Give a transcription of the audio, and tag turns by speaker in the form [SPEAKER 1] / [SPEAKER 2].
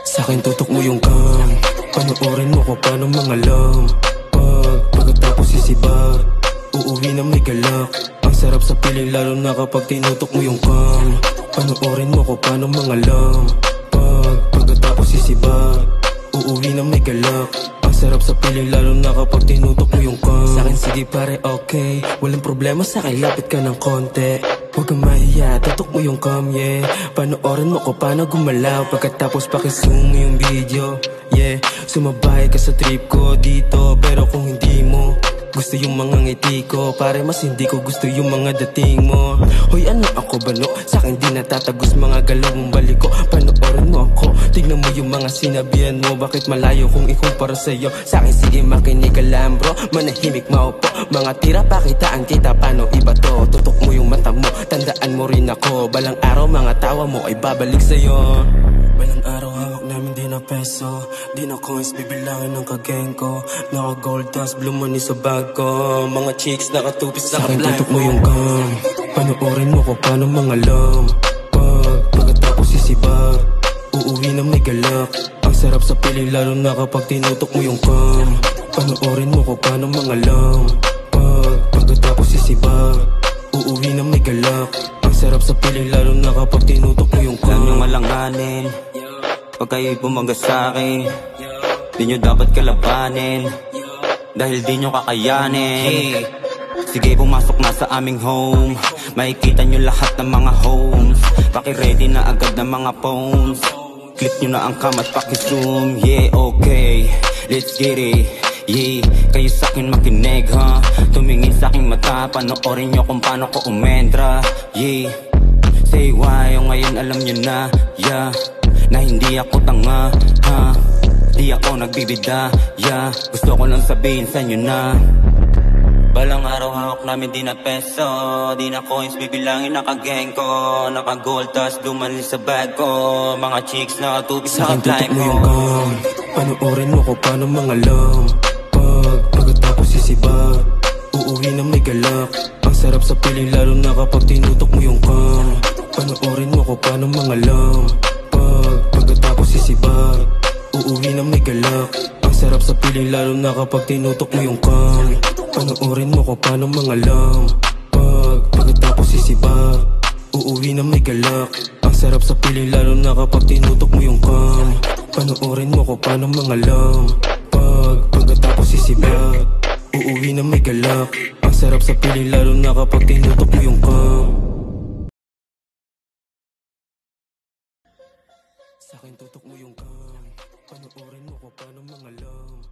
[SPEAKER 1] Sa'kin tutok mo yung cam, panoorin mo ko paano mangalam. Pagkatapos sisibar, uuwi na may galak. Ang sarap sa piling lalo na kapag tinutok mo yung cam. Panoorin mo ko paano mangalam. Pagkatapos sisibar, uuwi na may galak. Ang sarap sa piling lalo na kapag tinutok mo yung cam. Sa'kin sige pare okay, walang problema sa'kin, lapit ka ng konti. Huwag kang mahiya, tutok mo yung cam, yeah. Panoorin mo ko paano gumalaw. Pagkatapos pakizoom mo yung video, yeah. Sumabay ka sa trip ko dito, pero kung hindi mo gusto yung mga ngiti ko, pare mas hindi ko gusto yung mga dating mo. Hoy ano ako bano, sa'kin di natatagos mga galaw mong balik ko. Panoorin mo ako, tignan mo yung mga sinabihan mo. Bakit malayo kung ikumpara sa'yo? Sa'kin sige makinig ka lang bro, manahimik maupo. Mga tira pakitaan kita, paano iba to? Tutok mo yung mata mo, tandaan mo rin ako. Balang araw mga tawa mo ay babalik sa'yo. Balang araw hawak namin di na peso, di na coins bibilangin ng kageng ko. Naka gold dust, blue money sa bag ko. Mga chicks nakatupis na ka-blind. Sa'kin tutok mo yung cam, panoorin mo ko paano mangalam. Pagkatapos sisibar, uuwi na may galak. Ang sarap sa piling lalo na kapag tinutok mo yung cam. Panoorin mo ko paano mangalam. Pagkatapos sisibar, uuwi na may galak. Ang sarap sa piling lalo na kapag tinutok mo yung cam.
[SPEAKER 2] Alam niyong malanganin pag kayo'y bumaga sa'kin, di nyo dapat kalabanin dahil di nyo kakayanin. Sige pumasok na sa aming home, makikita nyo lahat ng mga homes. Paki-ready na agad ng mga phones, click nyo na ang cam at paki-zoom. Yeah okay, let's get it. Yeah, kayo sa'kin makinig ha, tumingin sa'king mata, panoorin nyo kung paano ko umentra. Yeah, say why, o ngayon alam nyo na, yeah, na hindi ako tanga, ha, di ako nagbibida, yeah. Gusto ko lang sabihin sa inyo na balang araw hawak namin di na peso, di na coins bibilangin naka-gang ko. Naka gold dust lumanin sa bag ko. Mga chicks nakatubis na ka-blind
[SPEAKER 1] mo yung cam, panoorin mo ko paano mangalam. Pagkatapos sisibar, uuwi na may galak. Ang sarap sa piling lalo na kapag tinutok mo yung cam. Panoorin mo ko paano mangalam. Pagkatapos sisibar, uuwi na may galak. Ang sarap sa piling lalo na kapag tinutok mo yung cam. Panoorin mo ko paano mangalam. Pagkatapos sisibar, uuwi na may galak. Ang sarap sa piling lalo na kapag tinutok mo yung cam. Panoorin mo ko paano mangalam. Pagkatapos sisibar, uuwi na may galak. Ang sarap sa piling lalo na kapag tinutok mo yung cam. Sa'kin tutok mo yung cam, panoorin mo ko paano mangalam.